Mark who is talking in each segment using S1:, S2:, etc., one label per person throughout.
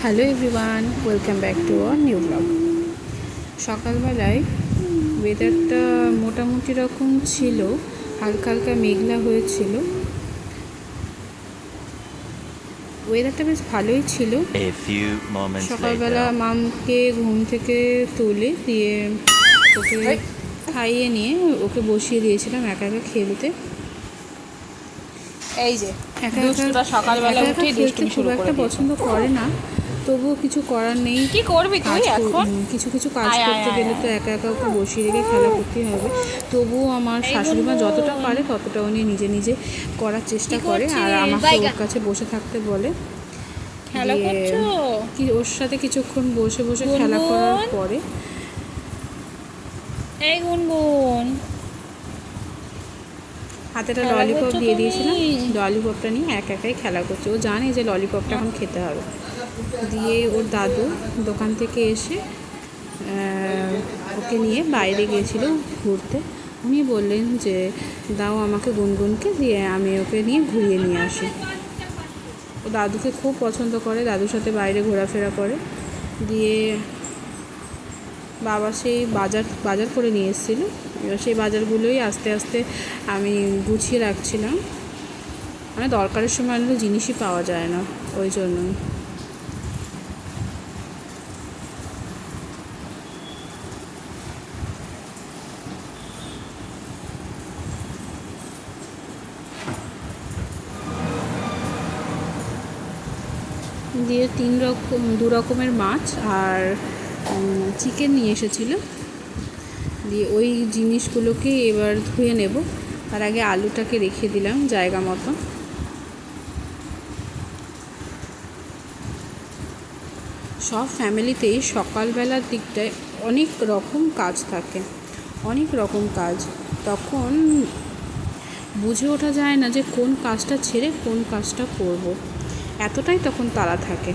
S1: Hello everyone, welcome back to our new blog. সকালবেলায় ওয়েদারটা মোটামুটি রকম ছিল, হালকা হালকা মেঘলা হয়েছিল। ওয়েদারটা বেশ ভালোই ছিল। সকালবেলা মামকে ঘুম থেকে তুলে দিয়ে ওকে খাইয়ে নিয়ে ওকে বসিয়ে দিয়েছিলাম একা একা খেলতে।
S2: এই যে সকালবেলা উঠে দুষ্টুমি শুরু করে দিয়েছে।
S1: পছন্দ করে না, তবুও কিছু করার নেই।
S2: কি করবি তুই এখন?
S1: কিছু কিছু কাজ করতে গেলে তো একা একা ওকে বসিয়ে রেখে খেলা করতেই হবে। তবুও আমার শাশুড়ি মা যতটা পারে ততটা উনি নিজে নিজে করার চেষ্টা করে, আর আমাকে ওর কাছে বসে থাকতে বলে।
S2: খেলা করছো
S1: কি ওর সাথে কিছুক্ষণ বসে বসে খেলা করার পরে
S2: এই গুনগুন
S1: হাতে একটা ললিপপ দিয়ে দিয়েছিলাম। ললিপপটা নিয়ে একাই খেলা করছে। ও জানে যে ললিপপটা এখন খেতে হবে। দিয়ে ওর দাদু দোকান থেকে এসে ওকে নিয়ে বাইরে গিয়েছিল ঘুরতে। উনি বললেন যে দাও আমাকে গুনগুনকে, দিয়ে আমি ওকে নিয়ে ঘুরিয়ে নিয়ে আসি। ও দাদুকে খুব পছন্দ করে, দাদুর সাথে বাইরে ঘোরাফেরা করে। দিয়ে বাবা সেই বাজার করে নিয়ে এসেছিলো। এবার সেই বাজারগুলোই আস্তে আস্তে আমি গুছিয়ে রাখছিলাম। মানে দরকারের সময় আনলে জিনিসই পাওয়া যায় না, ওই জন্যই। দিয়ে দু রকমের মাছ আর চিকেন নিয়ে এসেছিলো। দিয়ে ওই জিনিসগুলোকে এবার ধুয়ে নেব। তার আগে আলুটাকে রেখে দিলাম জায়গা মতো। সব ফ্যামিলিতেই সকালবেলার দিকটায় অনেক রকম কাজ থাকে, অনেক রকম কাজ। তখন বুঝে ওঠা যায় না যে কোন কাজটা ছেড়ে কোন কাজটা করব, এতটাই তখন তাড়া থাকে।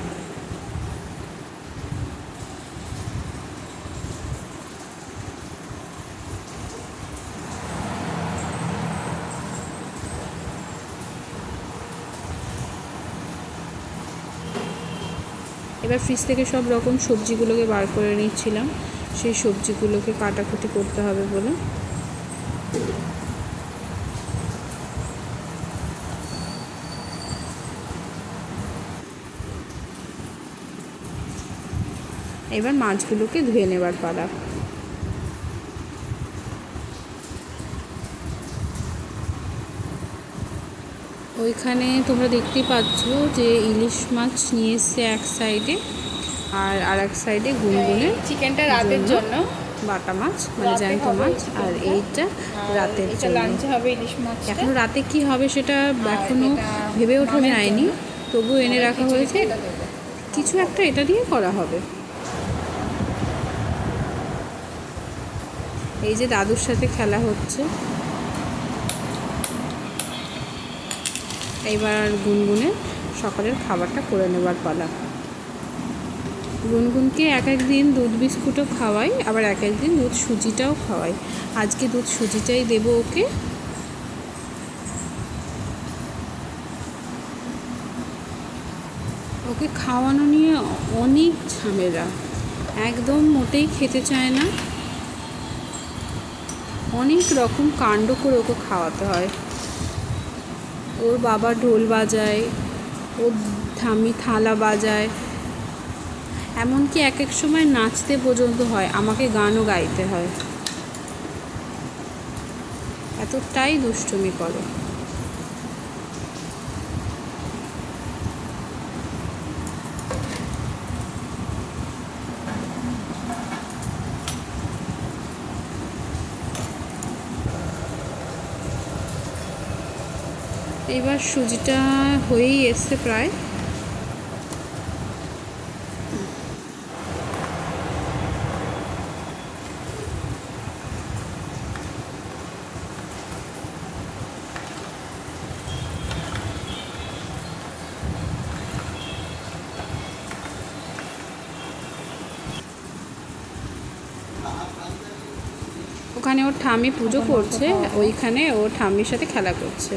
S1: এবার ফ্রিজ থেকে সব রকম সবজিগুলোকে বার করে নিচ্ছিলাম, সেই সবজিগুলোকে কাটাকুটি করতে হবে বলে। এবার মাছগুলোকে ধুয়ে নেবার পালা। ওইখানে তোমরা দেখতেই পাচ্ছ যে ইলিশ মাছ নিয়ে এসছে এক সাইডে, আর এক সাইডে গুনগুনে
S2: চিকেনটা রাতের জন্য
S1: বাটা মাছ, মানে জ্যান্ত মাছ, আর এইটা রাতের জন্য।
S2: লাঞ্চে হবে ইলিশ মাছ।
S1: এখনো রাতে কি হবে সেটা এখনো ভেবে ওঠা যায়নি, তবু এনে রাখা হয়েছে। কিছু একটা এটা দিয়ে করা হবে। এই যে দাদুর সাথে খেলা হচ্ছে। এইবার গুনগুনে সকালের খাবারটা করে নেবার পালা। গুনগুনকে এক একদিন দুধ বিস্কুটও খাওয়াই, আবার এক একদিন দুধ সুজিটাও খাওয়াই। আজকে দুধ সুজিটাই দেবো ওকে। ওকে খাওয়ানো নিয়ে অনেক ঝামেলা, একদম মোটেই খেতে চায় না। অনেক রকম কাণ্ড করে ওকে খাওয়াতে হয়। ওর বাবা ঢোল বাজায়, ওর ঠাম্মি থালা বাজায়, এমনকি এক এক সময় নাচতে পর্যন্ত হয়, আমাকে গানও গাইতে হয়। এতটাই দুষ্টুমি করে। এবার সুজিটা হয়েই এসছে প্রায়। ওখানে ওর ঠাম্মি পুজো করছে, ওইখানে ওর ঠাম্মির সাথে খেলা করছে।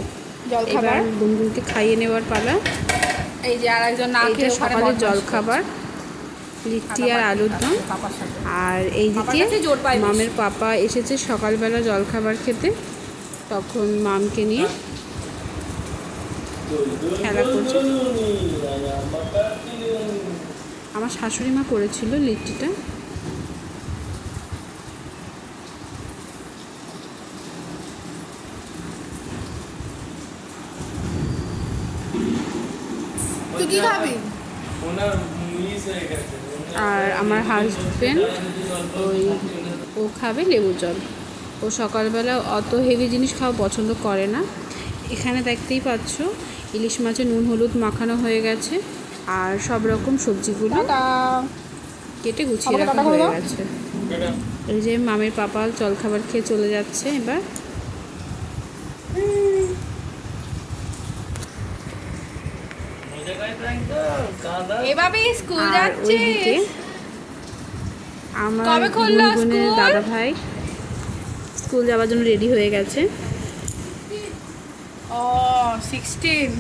S1: এবার গুনগুনকে খাইয়ে নেওয়ার পালা।
S2: এই যে আরেকজন না খেয়ে
S1: সকালের জল খাবার। লিট্টি আর আলুর দম।
S2: পাপার সাথে
S1: আর এইদিকে
S2: পাপার কাছে জোর পায় বেশি।
S1: মামের পাপা এসেছে সকালবেলা জলখাবার খেতে, তখন মামকে নিয়ে খেলা করছে। আমার শাশুড়ি মা করেছিল লিট্টিটা।
S2: তুই কি খাবি?
S1: আর আমার হাজবেন্ড ও খাবে লেবু জল। ও সকালবেলা অত হেভি জিনিস খাওয়া পছন্দ করে না। এখানে দেখতেই পাচ্ছ ইলিশ মাছে নুন হলুদ মাখানো হয়ে গেছে, আর সব রকম সবজিগুলো কেটে গুছিয়ে
S2: আমাকে
S1: রাখা
S2: টাটা করে
S1: হয়ে
S2: দাও।
S1: গেছে। এই যে মামের পাপা জলখাবার খেয়ে চলে যাচ্ছে এবার।
S2: এভাবে স্কুল
S1: আর ওইদিকে
S2: যাচ্ছিস?
S1: আমার
S2: কবে খুললো
S1: গুনগুনের
S2: স্কুল?
S1: দাদা ভাই স্কুল যাওয়ার জন্য রেডি হয়ে গেছে।
S2: ও 16।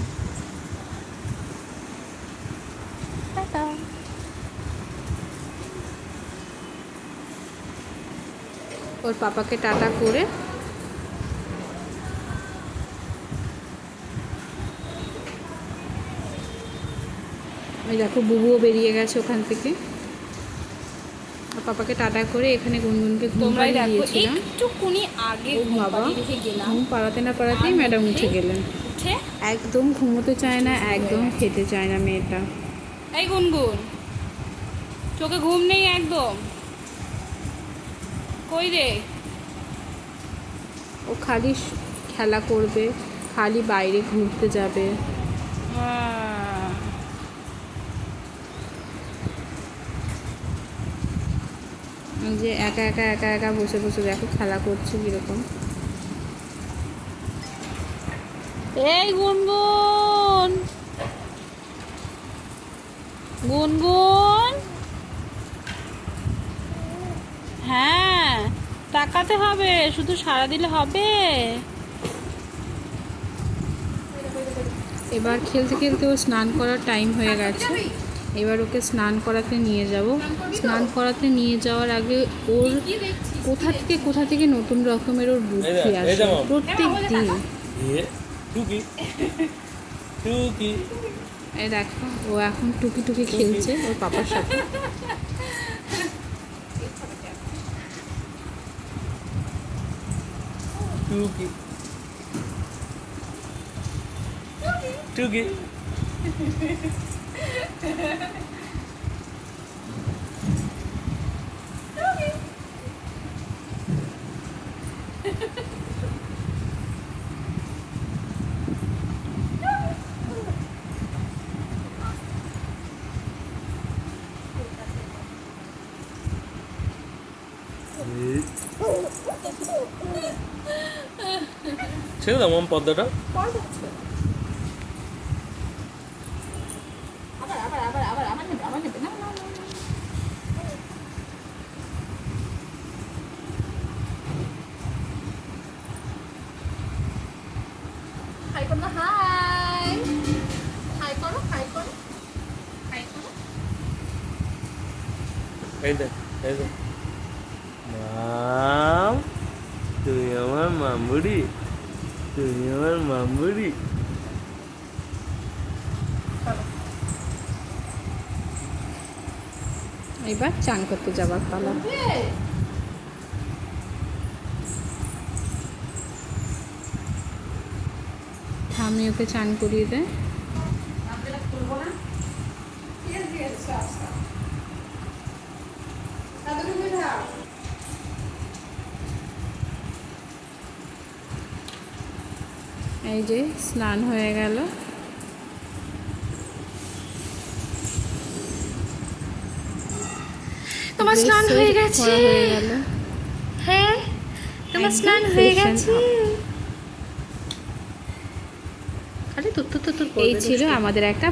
S1: ওর পাপাকে টাটা করে ওই দেখো বুবুও বেরিয়ে গেছে ওখান থেকে। আর পাপাকে টাটা করে এখানে গুনগুনকে ঘুম
S2: তোমরাই
S1: পাড়িয়ে
S2: দেখো
S1: দিয়েছিলাম।
S2: একটুকুনি আগে
S1: ও
S2: ঘুম
S1: বাবা,
S2: পাড়িয়ে রেখে গেলাম।
S1: ঘুম পাড়াতে না পাড়াতেই ম্যাডাম উঠে গেলেন।
S2: উঠে
S1: একদম ঘুমোতে চায় না, একদম খেতে চায় না মেয়েটা।
S2: এই গুনগুন, চোখে ঘুম নেই একদম? কই রে?
S1: ও খালি খেলা করবে, খালি বাইরে ঘুরতে যাবে। এই যে একা একা একা একা বসে বসে দেখো খেলা করছে কিরকম।
S2: এই গুনগুন, গুনগুন, হ্যাঁ তাকাতে হবে, শুধু সারা দিলে হবে?
S1: এবার খেলতে খেলতে ও স্নান করার টাইম হয়ে গেছে। এবার ওকে স্নান করাতে নিয়ে যাব। স্নান করাতে নিয়ে যাওয়ার আগে ওর কোথা থেকে নতুন রকমের ওর বুদ্ধি আসে প্রত্যেক দিন। এই দেখো ও এখন টুকি টুকি খেলছে ওর পাপার সাথে।
S3: ছেড়ে দাও মাম পদ্মাটা।
S2: হাই করো, হাই হাই করো, হাই করো, হাই করো।
S3: এই দেখ, এই দেখ মাম, তুমি আমার মামুড়ি, তুমি আমার মামুড়ি।
S1: এবার চান করতে যাবার পালা। ঠাম্মি ওকে চান করিয়ে দেয়। এই যে স্নান হয়ে গেল।
S2: তোমার স্নান হয়ে গেছে?
S1: হয়ে গেল।
S2: হ্যাঁ তোমার
S1: একদম
S2: স্নান হয়ে
S1: fresh and
S2: গেছে।
S1: up।
S2: খালি তুত্তুর
S1: এই ছিল আমাদের একটা